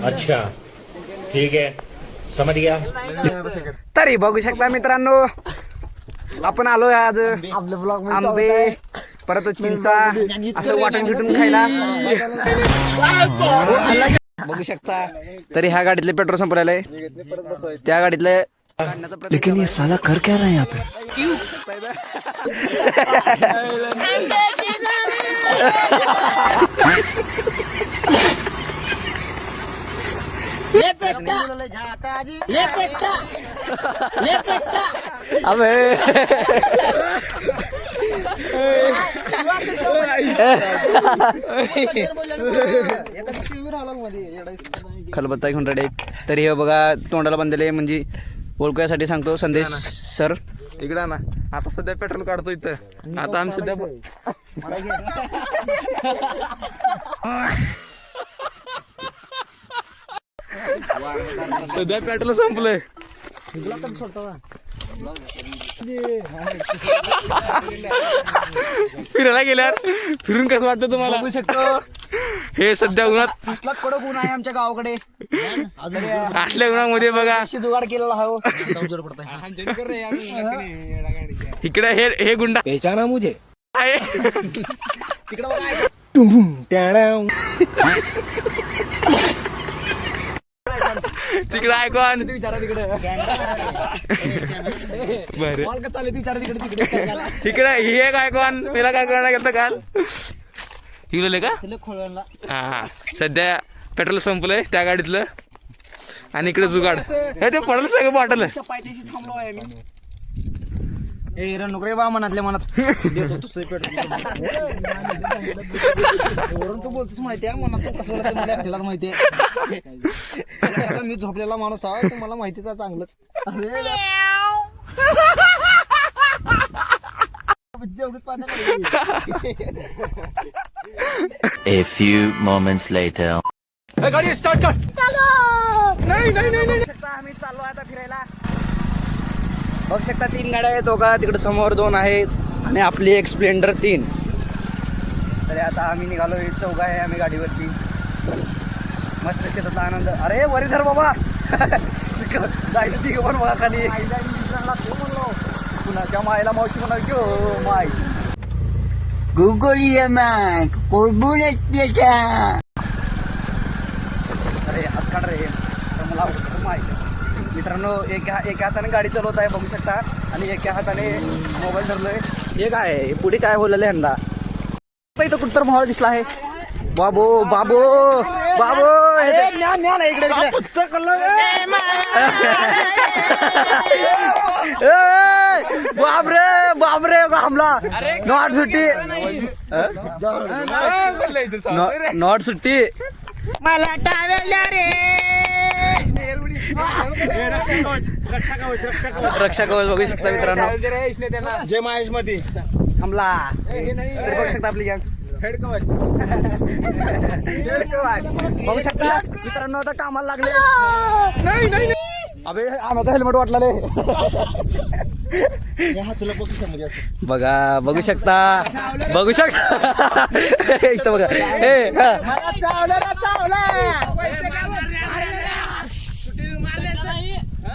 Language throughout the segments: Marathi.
अच्छा ठीक आहे समज गया. तरी बघू शकता मित्रांनो, आपण आलोय आज आंबे परत चिंचा असं वाटून भेटून खायला. बघू शकता तरी ह्या गाडीतले पेट्रोल संपलेलं आहे. त्या गाडीतले लेकिन ये साला कर क्या रहा है यहाँ पे? अबे खलबत्ता 101. तरी हे बघा तोंडाला बांधलेले म्हणजे ओळखण्यासाठी सांगतो. संदेश सर इकडा ना, आता सध्या पेट्रोल काढतो इथं. आता आम्ही सध्या सध्या पेट्रोल संपलंय. फिरायला गेल्यावर फिरून कसं वाटतं तुम्हाला? बघू शकतो हे सध्या उन्हात कसला कडक ऊन आहे आमच्या गावाकडे. आटल्या उन्हामध्ये बघा अशी जुगाड केलेला हा हो. इकडे हे गुंडा पहचाना मुझे? आहे. तिकडे बघा तिकडे ऐकून विचारा तिकडे बरं बॉल का चालू विचारा तिकडे इकडे हे काय कोण पहिला काय करणार गेलं काल इकडे का हा सध्या पेट्रोल संपलंय त्या गाडीतलं. आणि इकडे जुगाड हे ते पडलं सगळं बॉटल. पायथ्याशी थांबलो आहे मी. नोकरी बा मनातल्या मनात देतो तू वरून तू बोलतोस माहितीये मनात तू कसं बोलत मला एकट्यालाच माहितीये. आता मी झोपलेला माणूस आहे तुम्हाला माहितीच आहे चांगलंच. A few moments later. गाडी स्टार्ट कर. आम्ही चाललो आता फिरायला. बघू शकता 3 गाड्या आहेत का तिकडे समोर 2 आहेत आणि आपली एक स्प्लेंडर 3. तरी आता आम्ही निघालो. 4 आहे आम्ही गाडीवरती. मस्त शेतातला आनंद. अरे वरी धर बाबा. जायचं तिघ पण बघा खाली. कुणाच्या मायला मावशी म्हणा घेऊ माय अरे हात काढ रे. तर मला आवडतं माहिती. मित्रांनो एका हाताने गाडी चालवत आहे बघू शकता आणि एका हाताने मोबाईल धरलोय. हे काय आहे पुढे काय बोलले ह्यांना. इथं कुठतर मोहळा दिसला आहे. बाबो बाबो बाबो इकडे बाबरे बाबरे हमला. नॉट सुट्टी नॉट सुट्टी मला टाळल्या रे. रक्षा कवच बघू शकता मित्रांनो. जय महेश मध्ये हमला बघू शकता आपली गॅंग. बघू शकता मित्रांनो आता कामाला लागले. अबे आम्हाला हेल्मेट वाटला रे. बघा बघू शकता बघू शकता इथं बघा.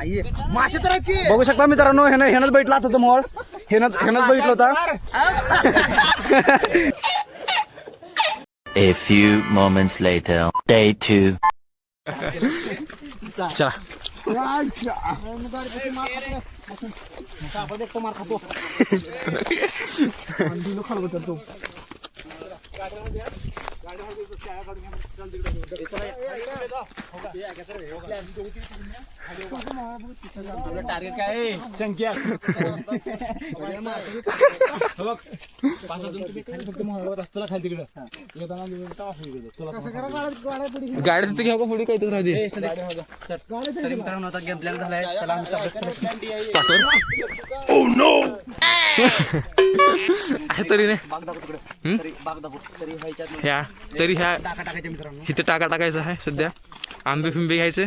हे मासे तर बघू शकता मित्रांनो ह्यानंच बैठला होता तो मोळ. ह्यानंच बैठला होता. A few moments later. Day 2. चला टार्गेट काय संख्या गाडी तिथे घ्या का पुढे काहीतरी राहते. मित्रांनो आता गेम प्लॅन झालाय. त्याला तरी नाही बाग दाखव तिकडे. बाग दाखव तरी व्हायच्या तरी ह्या टाका टाकायचे मित्रांनो. इथे टाकायचं आहे सध्या. आंबे फिंबे घ्यायचे.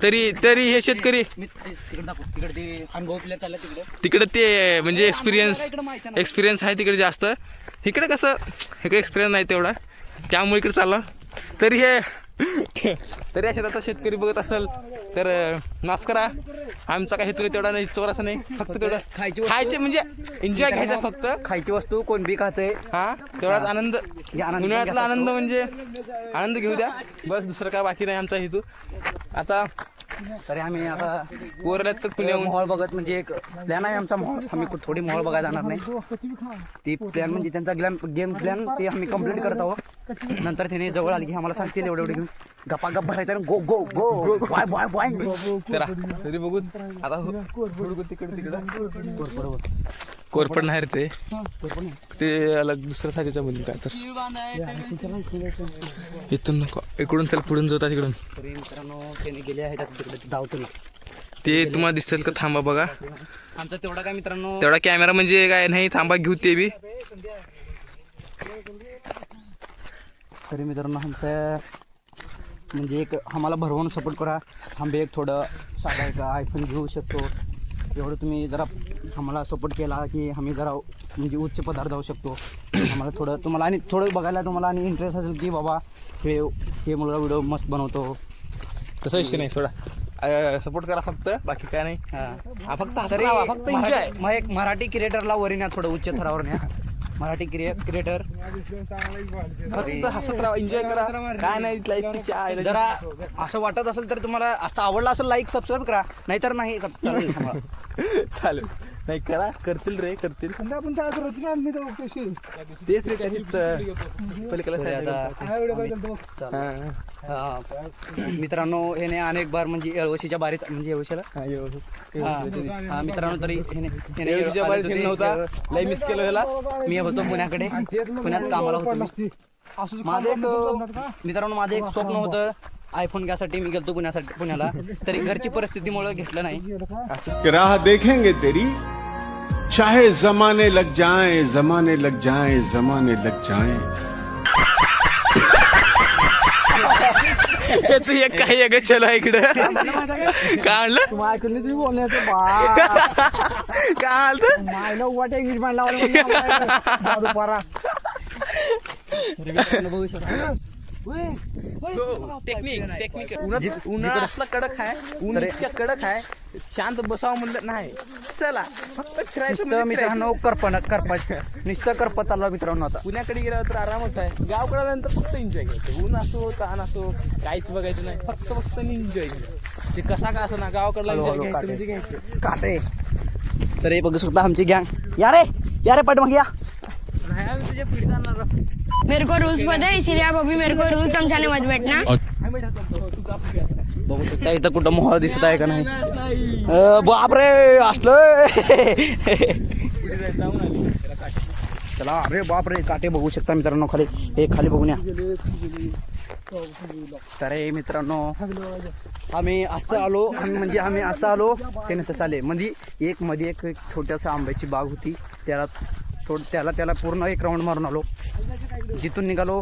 तरी हे शेतकरी तिकडे दाखव. तिकडे ते अनुभव प्लेअर चालले तिकडे ते म्हणजे एक्सपिरियन्स आहे तिकडे जास्त. इकडे कसं इकडे एक्सपिरियन्स नाही तेवढा. त्यामुळे इकडे चालला. तरी अशात आता शेतकरी बघत असेल तर माफ करा, आमचा काही हेतू तेवढा नाही, चोराचा नाही, फक्त तेवढं खायचे म्हणजे एन्जॉय घ्यायचा, फक्त खायची वस्तू कोण बी खाते. हा तेवढाच आनंद, आनंद उन्हाळ्यातला आनंद म्हणजे आनंद घेऊ द्या बस, दुसरं काय बाकी नाही आमचा हेतू. आता तरी आम्ही आता पोरल्यात तर पुण्याहून मोहळ बघत म्हणजे एक प्लॅन आहे आमचा मोहळ. आम्ही थोडी मोहळ बघायला जाणार नाही. ती प्लॅन म्हणजे त्यांचा गेम प्लॅन ते आम्ही कंप्लीट करत आहोत. नंतर त्याने जवळ आली की आम्हाला सांगतील एवढे एवढे घेऊन गप्पा भरायचा आणि गो गो गो बाय बाय बाय करा. तरी बघू आता तिकडं कोरपड नाही रे ते अलग दुसऱ्या साईडच्या मध्ये काय तर इथून नको, इकडून त्याला पुढून जातात तिकडून. तरी मित्रांनो त्याने गेले आहेत तिकडे धावतो. ते तुम्हाला दिसतात का? थांबा बघा. आमचा तेवढा काय मित्रांनो तेवढा कॅमेरा म्हणजे काय नाही, थांबा घेऊ ते बी. तरी मित्रांनो आमच्या म्हणजे एक आम्हाला भरवून सपोर्ट करा. आम्ही एक थोडं साधा एक आयफोन घेऊ शकतो. एवढं तुम्ही जरा आम्हाला सपोर्ट केला की आम्ही जरा म्हणजे उच्च पदार्थ जाऊ शकतो. आम्हाला थोडं तुम्हाला आणि थोडं बघायला तुम्हाला आणि इंटरेस्ट असेल की बाबा हे मुलगा व्हिडिओ मस्त बनवतो. तसा विषय नाही, थोडा सपोर्ट करा फक्त, बाकी काय नाही. हा फक्त तरी फक्त एन्जॉय. मग एक मराठी क्रिएटरला वरी न्या, थोडं उच्च थरावर न्या. मराठी क्रिएटर फक्त हसत राहा, एन्जॉय करा, काय नाही लाईफ. जरा असं वाटत असेल तर तुम्हाला असं आवडलं असेल लाईक सबस्क्राईब करा, नाहीतर नाही चालेल. चालेल, नाही करा, करतील रे करतील. आपण तेच रे मित्रांनो ह्याने अनेक बार म्हणजे येळवशीच्या बारीत म्हणजे येळवशीला मित्रांनो तरी येळवशीच्या बारीत नव्हता, लय मिस केलं ह्याला. मी होतो पुण्याकडे, पुण्यात कामाला होतो. माझं एक मित्रांनो माझं एक स्वप्न होतं आयफोन घ्यासाठी. मी गेलतो पुण्याला, तरी घरची परिस्थितीमुळे घेतलं नाही. राह देखेंगे तेरी, चाहे जमाने लग जाएं, जमाने लग जाएं, जमाने लग जाएं. याच एक काही एक चला इकडं काय आणलं तुम्ही बोलण्याचं काय आलं मायला वाट इंग्लिश मान लावलं बघू शकता. टेक्निक उन्हाळा असला कडक आहे, ऊन इतक्या कडक आहे, शांत बसावं म्हणलं नाही. चला फक्त फिरायचं मित्रांनो. नुसतं करपत चालला मित्रांनो. आता पुण्याकडे गेल्यावर तर आरामच आहे, गावकडे नंतर फक्त एन्जॉय घ्यायचं. ऊन असो ताण असो काहीच बघायचं नाही, फक्त एन्जॉय घ्यायचं. ते कसा का असं ना गावाकडला एन्जॉय घ्यायचं म्हणजे घ्यायचं. काटे तरी बघू शकता आमची गँग. या रे पट मग या. तुझ्या पुढे जाणार मेरे को रूल्स पता है, इसीलिए आप अभी मेरे को रूल समझाने मत बैठना. बघू शकता इथं कुठं मोहळ दिसत आहे का नाही. बापरे असलं. चला अरे बापरे काटे बघू शकता मित्रांनो. खाली बघून या. तर मित्रांनो आम्ही असं आलो त्याने तसं आले. मध्ये एक छोट्याशा आंब्याची बाग होती, त्याला पूर्ण एक राऊंड मारून आलो. जिथून निघालो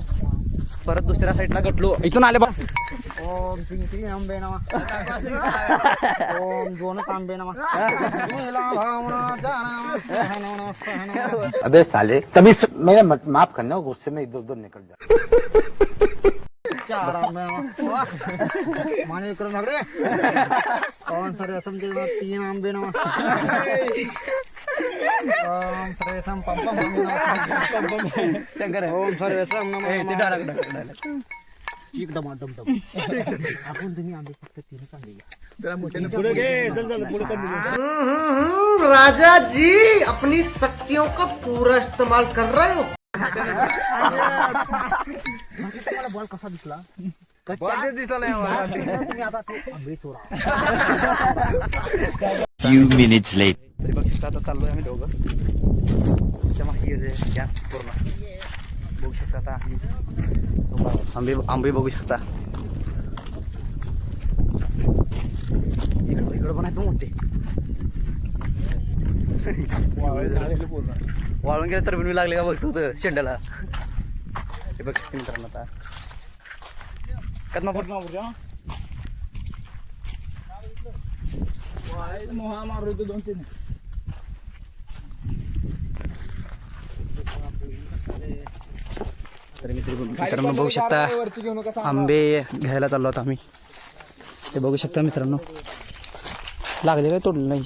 परत दुसऱ्या साईडला गटलो. इथून आले बा. ओम सिंगती आंबे नमः, ओम दोन तांबे नमः. अबे साले तभी मेरे माफ करना, गुस्से में इधर उधर निकल जा. चार आंबे नमः. माझे करून लागले. ओम सर समजे 3 आंबे नमः. ओम सर्वेशम पम पम नमः. शंकर ओम सर्वेशम नमः. एक दम आपण तुम्ही आंबे फक्त 3 आंबे राजा जी अपनी शक्तियों का पूरा इस्तेमाल कर रहे हो. बॉल कसा दिसला दिसला नाही मला. तुम्ही आता आंबे चोरा. Few minutes later. तरी बघू शकता आता चाललोय आम्ही दोघं. गॅस पूर्ण बघू शकता. आता आंबे बघू शकता. इकडं पण आहे तो मोठे. वाळून गेलं तर मी लागले का बघतो तर शेंड्याला. हे बघ मित्रांनो आता कदमापूर मोहा मारू 2-3. तरी मित्रांनो बघू शकता आंबे घ्यायला चाललो होतो आम्ही. ते बघू शकता मित्रांनो, लागले काय तोडलं नाही.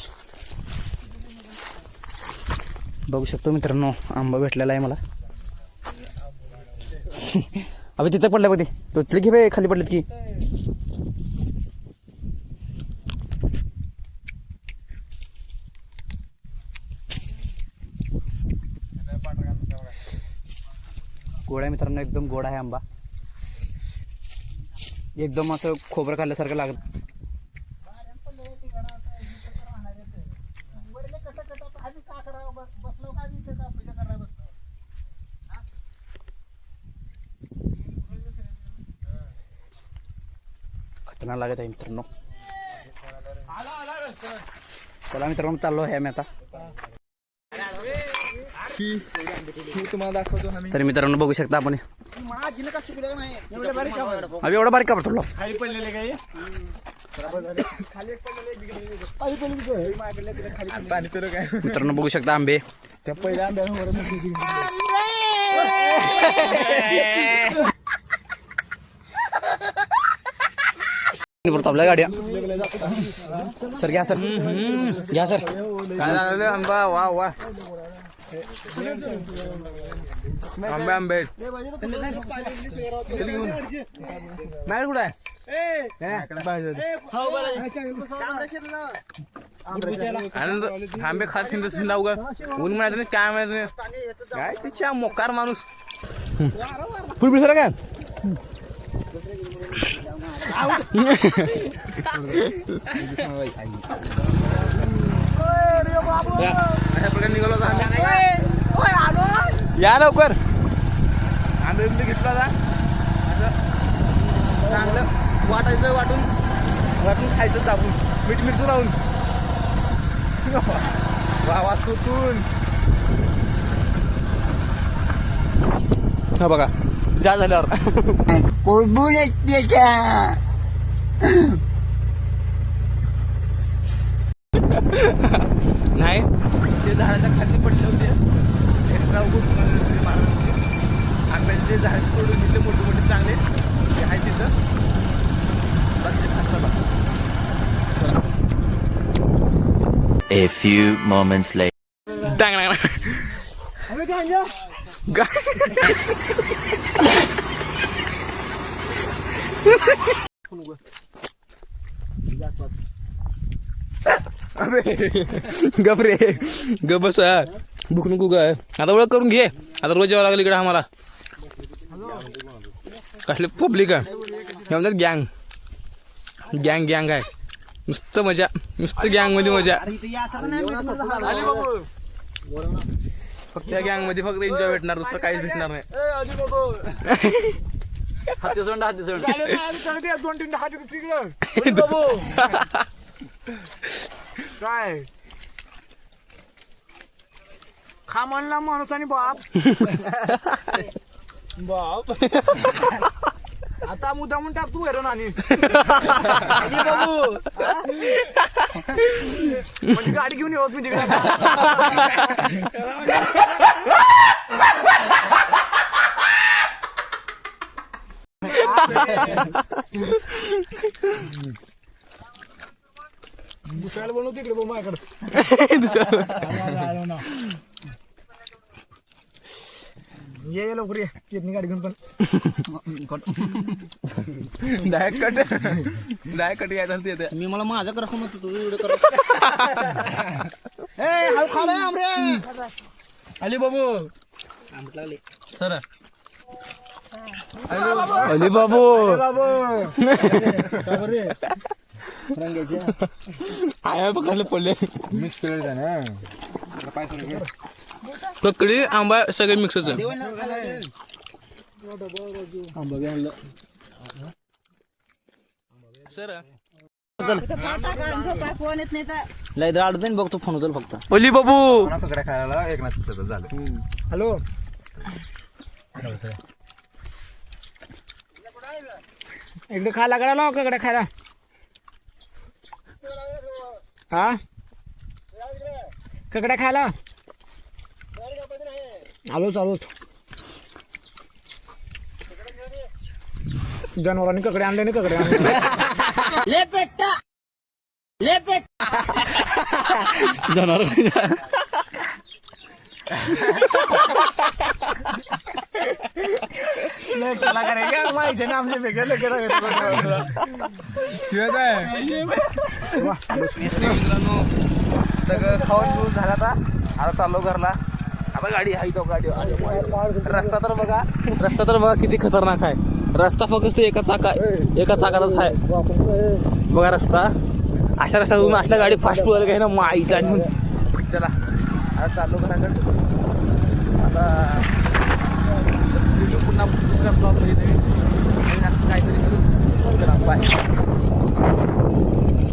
बघू शकतो मित्रांनो, आंबा भेटलेला आहे मला. अबे तिथं पडलं बघ, ते टोचले की बे खाली पडलेत की. गोड आहे मित्रांनो, एकदम गोड आहे आंबा. एकदम असं खोबरं खाल्ल्यासारखं लागत. खतरनाक लागत आहे मित्रांनो. चला मित्रांनो, चाललो आहे आम्ही आता. तर मित्रांनो बघू शकता आपण, अभी एवढा बारीक का पडतो. मित्रांनो बघू शकता आंबे. त्या पहिल्या आपल्या गाड्या. सर घ्या, सर घ्या सर. काय लागले आंबा, वा वा. आंबे आंबे मॅड कुठं आहे? आंबे खात हिंद उगा ऊन मिळायचं नाही, काय मिळायचं नाही. काय तिच्या मोकार माणूस. फुल पिसला काय अशा प्रकारे निघालो या लवकर. आंबे बिंबे घेतला होता, असं चांगलं वाटायचं, वाटून खायचं चापून, मीठ मिरचू लावून. वा वा सुटून. हा बघा जा झाल्यावर नाही, ते झाडाच्या खाली पडले होते. आंब्याचे झाड तोडून घेतले मोठे मोठे चांगले, ते आहे तिथं. A few moments later. गपरे गप बस, भूक नको काय. आता ओळख करून घे, आता रोज यावं लागलं इकडे आम्हाला. कसले पब्लिक आहे हे म्हणतात, गँग गँग गँग आहे. नुसतं मजा, नुसतं गँग मध्ये मजा. फक्त या गँग मध्ये फक्त एन्जॉय भेटणार, दुसरं काहीच भेटणार नाही. हाती सोंड काय खा म्हणला माणूस आणि बाप. बाप आता मुद्दामून टाक तू हेरून आणि बाबू म्हणजे गाडी घेऊन येऊ मी तिकडे. दुसऱ्याला बनवू तिकडे बघ माझ्याकडे. दुसऱ्याला ये लवकर ये, चेतनी गाडी घेऊन. पण डायरेक्ट कट यायचं ते. मी मला माझं करा म्हणतो, तू एवढं कर. अली बाबू लागले सर, अली बाबू आया पकडले पडले. मिक्स केलं ना ककडी आंबा सगळे मिक्सच आहे. सर लय अडचण बघतो, फोन उचल फक्त. ओली बाबू सगळ्या खायला एक नाच झालं. हॅलो एकदा खायला गडाला काकडे खायला. हा काकडे खायला आलोच आलोच. जनावरांनी ककडे आणले ना ककडे आणले जनावर माहिती ना आमच्या मित्रांनो सगळं खाऊन घेऊन झाला आता चाललो घरला. आता गाडी आहे तो गाडी रस्ता तर बघा किती खतरनाक आहे. रस्ता फक्त एका चाकाचाच आहे बघा रस्ता. अशा रस्त्यातून असल्या गाडी फास्ट पळायला काही ना माईला घेऊन. चला आता चाललो घराकडे. आता पुन्हा दुसऱ्या ब्लॉगमध्ये नवीन काहीतरी करू. चला बाय.